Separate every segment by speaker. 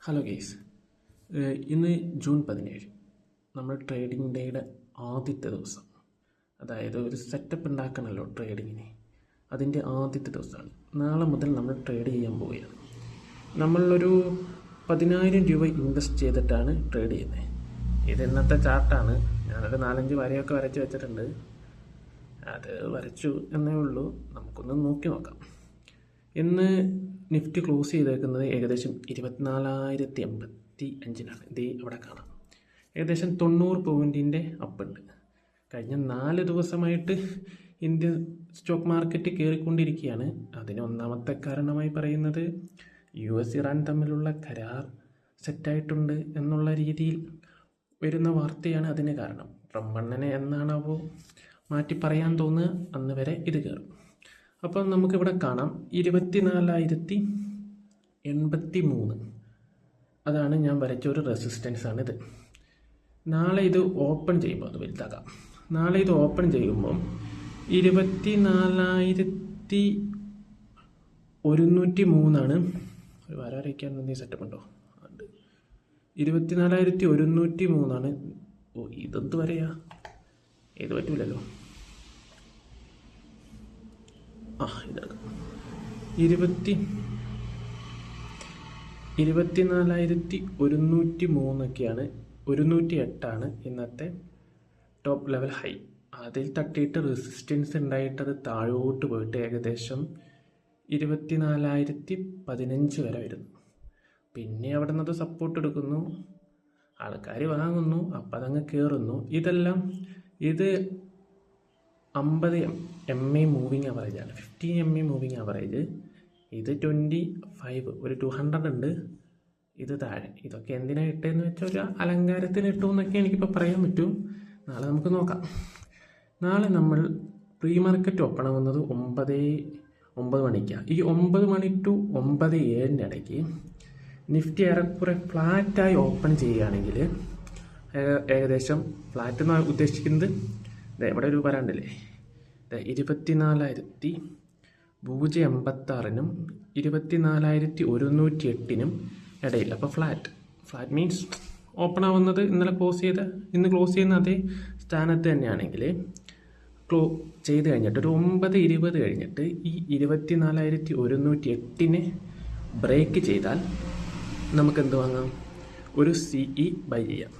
Speaker 1: Hello guys, ഇന്ന് June 17 നമ്മൾ trading ഡേയുടെ ആദ്യത്തെ ദിവസം. അതായത് ഒരു സെറ്റപ്പ് ഉണ്ടാക്കണമല്ലോ ട്രേഡിങ്ങിന്, അതിൻ്റെ ആദ്യത്തെ ദിവസമാണ്. നാളെ മുതൽ നമ്മൾ ട്രേഡ് ചെയ്യാൻ പോവുകയാണ്. നമ്മളൊരു 10,000 രൂപ ഇൻവെസ്റ്റ് ചെയ്തിട്ടാണ് ട്രേഡ് ചെയ്യുന്നത്. ഇത് ഇന്നത്തെ ചാർട്ടാണ്. ഞാനൊരു 4-5 വരയൊക്കെ വരച്ച് വെച്ചിട്ടുണ്ട്. അത് വരച്ചു എന്നേ ഉള്ളൂ. നമുക്കൊന്ന് നോക്കി നോക്കാം. ഇന്ന് നിഫ്റ്റി ക്ലോസ് ചെയ്തേക്കുന്നത് ഏകദേശം 24,085-നാണ്. ഇത് അവിടെ കാണാം. ഏകദേശം 90 പോയിൻറ്റിൻ്റെ അപ്പുണ്ട്. കഴിഞ്ഞ 4 ദിവസമായിട്ട് ഇന്ത്യൻ സ്റ്റോക്ക് മാർക്കറ്റ് കയറിക്കൊണ്ടിരിക്കുകയാണ്. അതിന് ഒന്നാമത്തെ കാരണമായി പറയുന്നത് US ഇറാൻ തമ്മിലുള്ള കരാർ സെറ്റായിട്ടുണ്ട് എന്നുള്ള രീതിയിൽ വരുന്ന വാർത്തയാണ് അതിന് കാരണം. ട്രംപണ്ണനെ എന്നാണോ മാറ്റി പറയാൻ തോന്നുക, അന്ന് വരെ ഇത് കയറും. അപ്പം നമുക്കിവിടെ കാണാം 24,083. അതാണ് ഞാൻ വരച്ച ഒരു റെസിസ്റ്റൻസ് ആണിത്. നാളെ ഇത് ഓപ്പൺ ചെയ്യുമ്പോൾ അത് വലുതാക്കാം. നാളെ ഇത് ഓപ്പൺ ചെയ്യുമ്പം 24,103 ഒരു വര വരയ്ക്കാൻ എന്തെങ്കിലും സെറ്റപ്പ് ഉണ്ടോ? ഉണ്ട്. 24,103. ഓ, ഇതെന്ത് വരെയാ? ഇത് പറ്റൂലല്ലോ. ഇതാക്കാം. 24,103 108 ഇന്നത്തെ ടോപ്പ് ലെവൽ ഹൈ. അതിൽ തട്ടിയിട്ട് റെസിസ്റ്റൻസ് ഉണ്ടായിട്ടത് താഴോട്ട് പോയിട്ട് ഏകദേശം 24,015 വരെ വരുന്നു. പിന്നെ അവിടെ നിന്നത് സപ്പോർട്ട് എടുക്കുന്നു, ആൾക്കാർ വാങ്ങുന്നു, അപ്പം അതങ്ങ് കയറുന്നു. ഇത് 50 MA മൂവിങ് ആവറേജാണ്. 15 MA മൂവിങ് ആവറേജ്. ഇത് 25, ഒരു 200 ഉണ്ട്. ഇത് താഴെ. ഇതൊക്കെ എന്തിനാണ് ഇട്ടതെന്ന് വെച്ചാൽ ഒരു അലങ്കാരത്തിന് ഇട്ടു എന്നൊക്കെ എനിക്കിപ്പോൾ പറയാൻ പറ്റും. നാളെ നമുക്ക് നോക്കാം. നാളെ നമ്മൾ പ്രീ മാർക്കറ്റ് ഓപ്പൺ ആവുന്നത് 9 മണിക്കാണ്. ഈ 9 മണി ടു 9:07 ഇടയ്ക്ക് നിഫ്റ്റി ഏറെക്കുറെ ഫ്ലാറ്റായി ഓപ്പൺ ചെയ്യുകയാണെങ്കിൽ, ഏകദേശം ഫ്ലാറ്റ് എന്ന് ഉദ്ദേശിക്കുന്നത് ഇവിടെ ഒരു വരാണ്ടല്ലേ, 24,086-നും 24,108-നും ഇടയിൽ. അപ്പോൾ ഫ്ലാറ്റ് മീൻസ് ഓപ്പൺ ആവുന്നത് ഇന്ന് ക്ലോസ് ചെയ്യുന്ന അതേ സ്ഥാനത്ത് തന്നെയാണെങ്കിൽ ചെയ്ത് കഴിഞ്ഞിട്ട് ഒരു 9:20 കഴിഞ്ഞിട്ട് ഈ 24,108-നെ ബ്രേക്ക് ചെയ്താൽ നമുക്ക് എന്ത് വാങ്ങാം? ഒരു CE ബൈ ചെയ്യാം.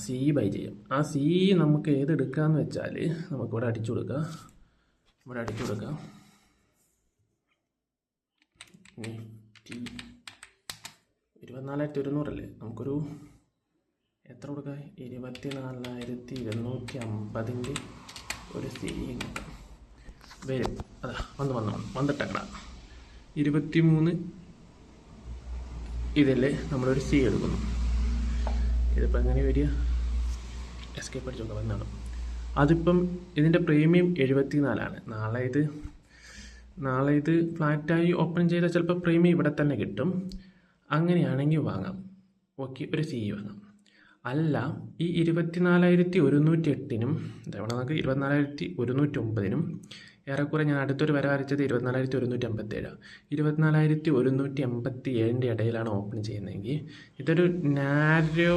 Speaker 1: CE ബൈ ചെയ്യാം. ആ CE നമുക്ക് ഏതെടുക്കാമെന്ന് വെച്ചാൽ നമുക്കിവിടെ അടിച്ചു കൊടുക്കാം. 24,100 അല്ലേ, നമുക്കൊരു എത്ര കൊടുക്കാം? 24,250-ൻ്റെ ഒരു CE കിട്ടാം. വരും. അതാ വന്നിട്ടേക്കടാ. 23 ഇതിൽ നമ്മളൊരു CE എടുക്കുന്നു. ഇതിപ്പോൾ എങ്ങനെ വരിക? എസ്കേപ്പ് അടിച്ച് നോക്കാം എന്നാണ്. അതിപ്പം ഇതിൻ്റെ പ്രീമിയം 74. നാളെ ഇത് ഫ്ലാറ്റായി ഓപ്പൺ ചെയ്താൽ ചിലപ്പോൾ പ്രീമിയം ഇവിടെ തന്നെ കിട്ടും. അങ്ങനെയാണെങ്കിൽ വാങ്ങാം. ഓക്കെ, ഒരു CE വാങ്ങാം. അല്ല, ഈ 24,108-നും ഇവിടെ നമുക്ക് 24,109-നും ഏറെക്കുറെ ഞാൻ അടുത്തൊരു വര വരച്ചത് 24,157. 24,187-ൻ്റെ ഇടയിലാണ് ഓപ്പൺ ചെയ്യുന്നതെങ്കിൽ ഇതൊരു നാരോ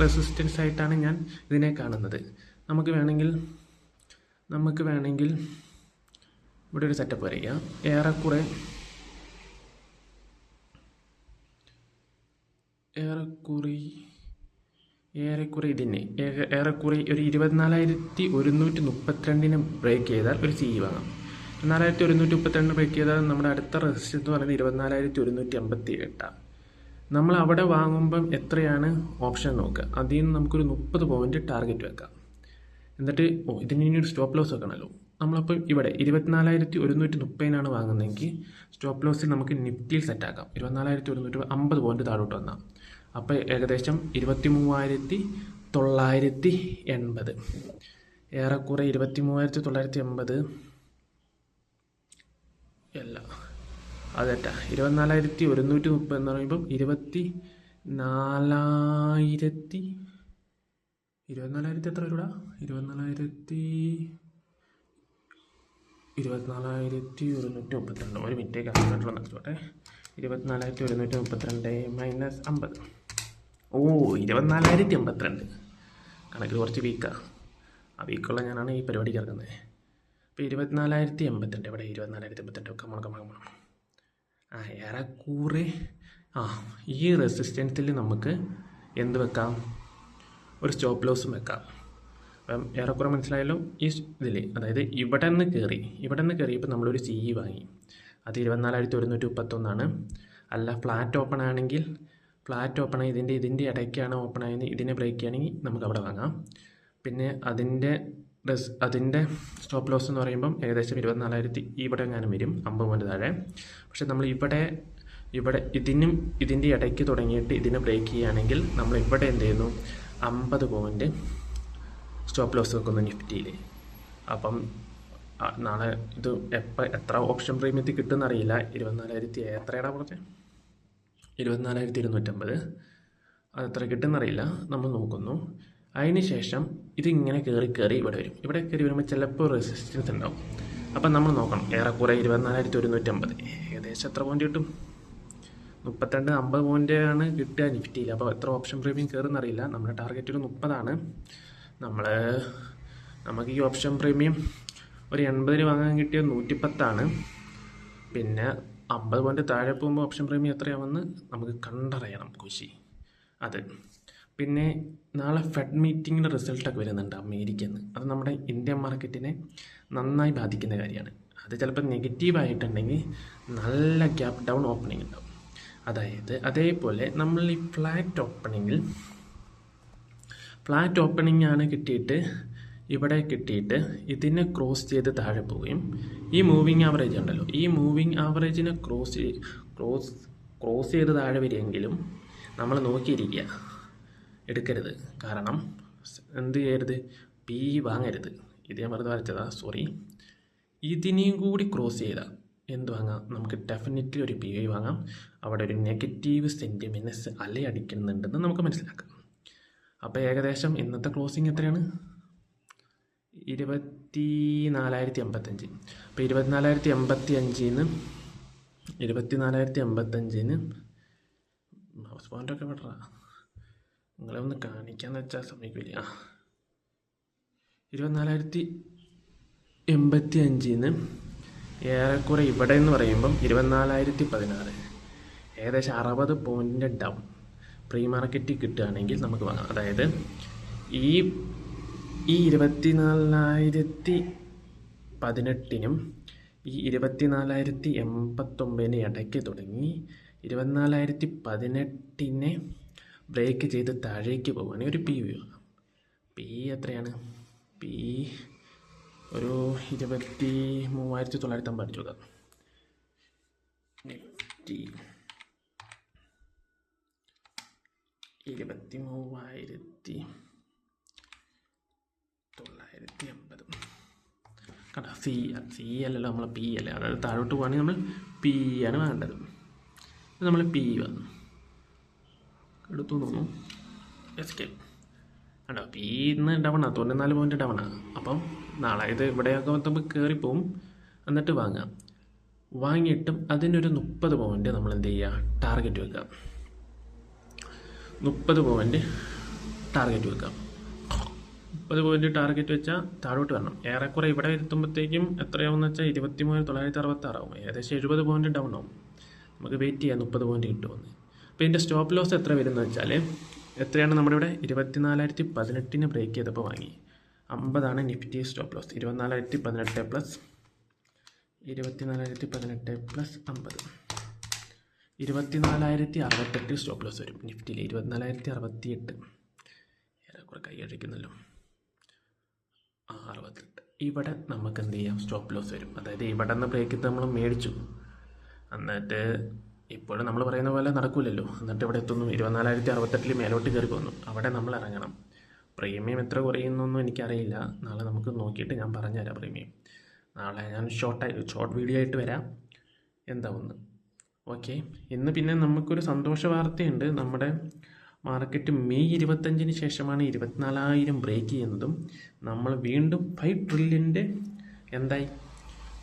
Speaker 1: റെസിസ്റ്റൻസ് ആയിട്ടാണ് ഞാൻ ഇതിനെ കാണുന്നത്. നമുക്ക് വേണമെങ്കിൽ ഇവിടെ ഒരു സെറ്റപ്പ് വരയ്ക്കാം. ഏറെക്കുറെ ഇതിനെ ഏറെക്കുറെ ഒരു 24,132-ന് ബ്രേക്ക് ചെയ്താൽ ഒരു CE വാങ്ങാം. 24,132 ബ്രേക്ക് ചെയ്താൽ നമ്മുടെ അടുത്ത റെസിസ്റ്റൻസ് എന്ന് പറയുന്നത് 24,187. നമ്മൾ അവിടെ വാങ്ങുമ്പം എത്രയാണ് ഓപ്ഷൻ നോക്കുക. അതിൽ നിന്ന് നമുക്കൊരു 30 പോയിന്റ് ടാർഗറ്റ് വെക്കാം. എന്നിട്ട് ഇതിന് ഇനി ഒരു സ്റ്റോപ്പ് ലോസ് വെക്കണമല്ലോ. നമ്മളപ്പോൾ ഇവിടെ 24,130-നാണ് വാങ്ങുന്നതെങ്കിൽ സ്റ്റോപ്പ് ലോസിൽ നമുക്ക് നിഫ്റ്റിയിൽ സെറ്റാക്കാം. 24,150 പോയിന്റ് താഴോട്ട് വന്നാൽ അപ്പോൾ ഏകദേശം 23,980. ഏറെക്കുറെ 23,980 അല്ല, അതെറ്റാ. 24,130 എന്ന് പറയുമ്പം 24,000 എത്ര രൂപ? 24,132. ഒരു മിനിറ്റ് കാൽക്കുലേറ്റർ നടത്തോട്ടെ. 24,132 മൈനസ് 50. ഓ 24,082. കണക്ക് കുറച്ച് വീക്കാണ്. ആ വീക്കുള്ള ഞാനാണ് ഈ പരിപാടിക്ക് ഇറങ്ങുന്നത്. അപ്പോൾ 24,082. എവിടെ 24,082? കമ്മണം. ഏറെക്കൂറെ ഈ റെസിസ്റ്റൻസിൽ നമുക്ക് എന്ത് വെക്കാം? ഒരു സ്റ്റോപ്പ് ലോസും വെക്കാം. അപ്പം ഏറെക്കുറെ മനസ്സിലായല്ലോ ഈ ഇതിൽ. അതായത് ഇവിടെ നിന്ന് കയറിയപ്പോൾ നമ്മളൊരു CE വാങ്ങി. അത് 24,131. അല്ല ഫ്ലാറ്റ് ഓപ്പൺ ആണെങ്കിൽ ഇതിൻ്റെ ഇടയ്ക്കാണ് ഓപ്പൺ ആയെന്ന് ഇതിനെ ബ്രേക്ക് ചെയ്യുകയാണെങ്കിൽ നമുക്ക് അവിടെ വാങ്ങാം. പിന്നെ അതിൻ്റെ സ്റ്റോപ്പ് ലോസ് എന്ന് പറയുമ്പം ഏകദേശം 24,000 ഇവിടെ എങ്ങാനും വരും, 50 പോയിൻ്റ് താഴെ. പക്ഷെ നമ്മൾ ഇവിടെ ഇതിൻ്റെ ഇടയ്ക്ക് തുടങ്ങിയിട്ട് ഇതിനെ ബ്രേക്ക് ചെയ്യുകയാണെങ്കിൽ നമ്മൾ ഇവിടെ എന്ത് ചെയ്യുന്നു? 50 പോയിൻ്റ് സ്റ്റോപ്പ് ലോസ് വെക്കുന്നു നിഫ്റ്റിയിൽ. അപ്പം നാളെ ഇത് എത്ര ഓപ്ഷൻ പ്രീമിയത്തിൽ കിട്ടുമെന്നറിയില്ല. 24,000 എത്രയാണ് പറഞ്ഞത്? 24,250. അതെത്ര കിട്ടുമെന്നറിയില്ല, നമ്മൾ നോക്കുന്നു. അതിന് ശേഷം ഇതിങ്ങനെ കയറി ഇവിടെ വരും. ഇവിടെ കയറി വരുമ്പോൾ ചിലപ്പോൾ റെസിസ്റ്റൻസ് ഉണ്ടാവും. അപ്പം നമ്മൾ നോക്കണം. ഏറെക്കുറെ 24,150 ഏകദേശം എത്ര പോയിൻ്റ് കിട്ടും? 32-50 പോയിൻ്റ് ആണ് കിട്ടുക നിഫ്റ്റിയിൽ. അപ്പോൾ എത്ര ഓപ്ഷൻ പ്രീമിയം കയറുമെന്നറിയില്ല. നമ്മുടെ ടാർഗറ്റ് ഒരു 30ആണ്. നമുക്ക് ഈ ഓപ്ഷൻ പ്രീമിയം ഒരു 80 വാങ്ങാൻ കിട്ടിയ 110ആണ്. പിന്നെ 50 പോയിൻ്റ് താഴെ പോകുമ്പോൾ ഓപ്ഷൻ പ്രീമിയം എത്രയാണെന്ന് നമുക്ക് കണ്ടറിയണം കുശി. അത് പിന്നെ നാളെ ഫെഡ് മീറ്റിങ്ങിൻ്റെ റിസൾട്ടൊക്കെ വരുന്നുണ്ട് അമേരിക്കയിൽ നിന്ന്. അത് നമ്മുടെ ഇന്ത്യൻ മാർക്കറ്റിനെ നന്നായി ബാധിക്കുന്ന കാര്യമാണ്. അത് ചിലപ്പോൾ നെഗറ്റീവായിട്ടുണ്ടെങ്കിൽ നല്ല ഗ്യാപ്പ് ഡൗൺ ഓപ്പണിംഗ് ഉണ്ടാവും. അതായത് അതേപോലെ നമ്മൾ ഈ ഫ്ലാറ്റ് ഓപ്പണിംഗ് ആണ് കിട്ടിയിട്ട് ഇതിനെ ക്രോസ് ചെയ്ത് താഴെ പോവുകയും ഈ മൂവിങ് ആവറേജ് ഉണ്ടല്ലോ, ഈ മൂവിങ് ആവറേജിനെ ക്രോസ് ചെയ്ത് താഴെ വരികയെങ്കിലും നമ്മൾ നോക്കിയിരിക്കുക, എടുക്കരുത്. കാരണം എന്ത് ചെയ്യരുത്? PE വാങ്ങരുത്. ഇത് ഞാൻ വെറുതെ വരച്ചതാ, സോറി. ഇതിനെയും കൂടി ക്രോസ് ചെയ്താൽ എന്ത് വാങ്ങാം? നമുക്ക് ഡെഫിനറ്റ്ലി ഒരു PE വാങ്ങാം. അവിടെ ഒരു നെഗറ്റീവ് സെൻറ്റിമെൻറ്റ്സ് അലയടിക്കുന്നുണ്ടെന്ന് നമുക്ക് മനസ്സിലാക്കാം. അപ്പോൾ ഏകദേശം ഇന്നത്തെ ക്ലോസിങ് എത്രയാണ്? 24,085. അപ്പോൾ 24,085 ഹൗസ് പോയിൻ്റൊക്കെ വിടറാ, നിങ്ങളെ ഒന്ന് കാണിക്കാന്ന് വെച്ചാൽ സമ്മതിക്കില്ല. 24,085 ഏറെക്കുറെ ഇവിടെ എന്ന് പറയുമ്പം 24,016 ഏകദേശം 60 പോയിൻ്റ് ഡൗൺ പ്രീ മാർക്കറ്റിൽ കിട്ടുകയാണെങ്കിൽ നമുക്ക് വാങ്ങാം. അതായത് ഈ 24,018 ഈ 24,089 ഇടയ്ക്ക് തുടങ്ങി 24,018 ബ്രേക്ക് ചെയ്ത് താഴേക്ക് പോകുകയാണെങ്കിൽ ഒരു PE വാങ്ങാം. PE എത്രയാണ്? PE ഒരു 23,950 അടിച്ചു നോക്കാം. നിഫ്റ്റി 23,950 കണ്ട. സി അല്ലല്ലോ, നമ്മൾ PE അല്ലേ. അതായത് താഴോട്ട് പോകുകയാണെങ്കിൽ നമ്മൾ PE ആണ് വേണ്ടത്. നമ്മൾ PE വന്നു എടുത്തു തോന്നുന്നു. എസ്കേപ്പ് കണ്ടോ, PE ഇന്ന് ഡൗണാണ്, 94 പോയിൻ്റ് ഡൗണാണ്. അപ്പം നാളെ ഇത് ഇവിടെയൊക്കെ നമുക്ക് കയറിപ്പോവും. എന്നിട്ട് വാങ്ങിയിട്ടും അതിനൊരു 30 പോയിൻ്റ് നമ്മൾ എന്ത് ചെയ്യുക? ടാർഗറ്റ് വെക്കാം. 30 പോയിൻ്റ് ടാർഗറ്റ് വെക്കാം. 30 പോയിൻ്റ് ടാർഗറ്റ് വെച്ചാൽ താഴോട്ട് വരണം. ഏറെക്കുറെ ഇവിടെ എത്തുമ്പോഴത്തേക്കും എത്രയാവുമെന്ന് വെച്ചാൽ 23,966 ആവും. ഏകദേശം 70 പോയിൻ്റ് ഡൗൺ ആവും. നമുക്ക് വെയിറ്റ് ചെയ്യാം 30 പോയിൻ്റ് കിട്ടുമെന്ന്. അപ്പോൾ ഇതിൻ്റെ സ്റ്റോപ്പ് ലോസ് എത്ര വരുന്നത് വെച്ചാൽ എത്രയാണ്? നമ്മുടെ ഇവിടെ 24,018 ബ്രേക്ക് ചെയ്തപ്പോൾ വാങ്ങി 50 Nifty stop loss. 24,018 plus 50 24,068 stop loss വരും നിഫ്റ്റിയിൽ. 24,068 ഏറെക്കുറെ കൈ അഴിക്കുന്നല്ലോ. 68 ഇവിടെ നമുക്ക് എന്ത് ചെയ്യാം? സ്റ്റോപ്പ് ലോസ് വരും. അതായത് ഇവിടെ നിന്ന് ബ്രേക്ക് ചെയ്ത് നമ്മൾ മേടിച്ചു, എന്നിട്ട് ഇപ്പോഴും നമ്മൾ പറയുന്ന പോലെ നടക്കില്ലല്ലോ. എന്നിട്ട് ഇവിടെ എത്തുന്നു 24,068 മേലോട്ട് കയറി പോകുന്നു. അവിടെ നമ്മൾ ഇറങ്ങണം. പ്രീമിയം എത്ര കുറയുന്നൊന്നും എനിക്കറിയില്ല. നാളെ നമുക്ക് നോക്കിയിട്ട് ഞാൻ പറഞ്ഞുതരാം പ്രീമിയം. നാളെ ഞാൻ ഷോർട്ട് വീഡിയോ ആയിട്ട് വരാം എന്താവുന്നു. ഓക്കെ, ഇന്ന് പിന്നെ നമുക്കൊരു സന്തോഷ വാർത്തയുണ്ട്. നമ്മുടെ മാർക്കറ്റ് മെയ് 25 ശേഷമാണ് 24,000 ബ്രേക്ക് ചെയ്യുന്നതും നമ്മൾ വീണ്ടും 5 ട്രില്യൻ്റെ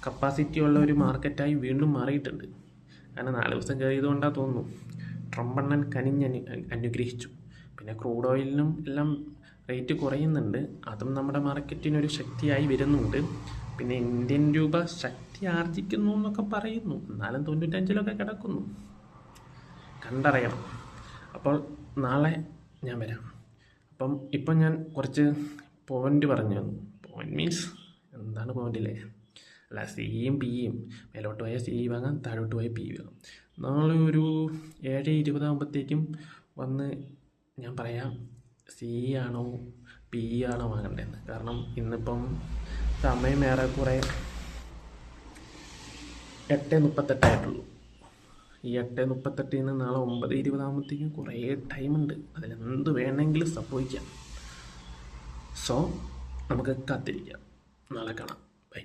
Speaker 1: കപ്പാസിറ്റി ഉള്ള ഒരു മാർക്കറ്റായി വീണ്ടും മാറിയിട്ടുണ്ട്. കാരണം 4 ദിവസം കയറിയത് കൊണ്ടാണ് തോന്നുന്നു. ട്രംപണ്ണൻ അനുഗ്രഹിച്ചു. പിന്നെ ക്രൂഡ് ഓയിലിനും എല്ലാം റേറ്റ് കുറയുന്നുണ്ട്. അതും നമ്മുടെ മാർക്കറ്റിനൊരു ശക്തിയായി വരുന്നുണ്ട്. പിന്നെ ഇന്ത്യൻ രൂപ ശക്തി ആർജിക്കുന്നു എന്നൊക്കെ പറയുന്നു. എന്നാലും 95 കിടക്കുന്നു. കണ്ടറിയണം. അപ്പോൾ നാളെ ഞാൻ വരാം. അപ്പം ഇപ്പം ഞാൻ കുറച്ച് പോയിന്റ് പറഞ്ഞു തന്നു. പോയിന്റ് മീൻസ് എന്താണ് പോയിന്റില്ലേ? അല്ല, സിയും പിയും. മേലോട്ട് പോയാൽ സി വാങ്ങാം, താഴോട്ട് പോയാൽ പി വാങ്ങാം. നാളെ ഒരു 7:20 ആകുമ്പോഴത്തേക്കും വന്ന് ഞാൻ പറയാം സി ആണോ പി ആണോ വാങ്ങേണ്ടതെന്ന്. കാരണം ഇന്നിപ്പം സമയം ഏറെക്കുറെ 8:38 ഈ 8:38 നാളെ 9:20 ആകുമ്പോഴത്തേക്കും കുറേ ടൈമുണ്ട്. അതിലെന്ത് വേണമെങ്കിലും സംഭവിക്കാം. സോ നമുക്ക് കാത്തിരിക്കാം. നാളെ കാണാം. ബൈ.